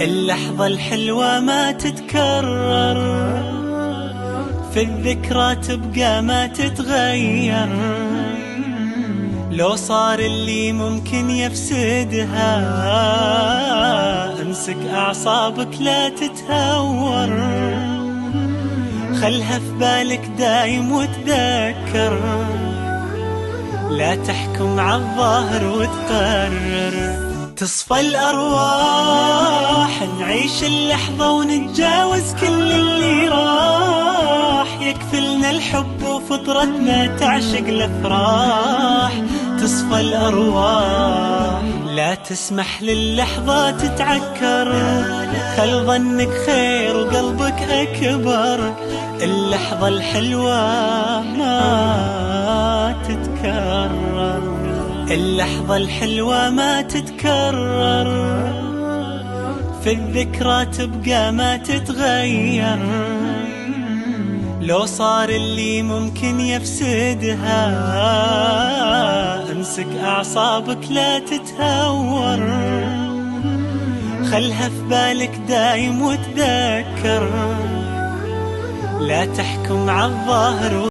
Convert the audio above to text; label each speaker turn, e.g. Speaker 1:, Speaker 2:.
Speaker 1: اللحظة الحلوة ما تتكرر، في الذكرى تبقى ما تتغير. لو صار اللي ممكن يفسدها، امسك أعصابك لا تتهور. خلها في بالك دايم وتذكر، لا تحكم عالظاهر وتقرر. تصفى الأرواح، نعيش اللحظة ونتجاوز كل اللي راح. يكفلنا الحب وفطرتنا تعشق الأفراح. تصفى الأرواح، لا تسمح للحظة تتعكر. خل ظنك خير وقلبك أكبر. اللحظة الحلوة ما تتكرر، اللحظة الحلوة ما تتكرر. في الذكرى تبقى ما تتغير. لو صار اللي ممكن يفسدها، امسك أعصابك لا تتهور. خلها في بالك دايم وتذكر، لا تحكم عالظاهر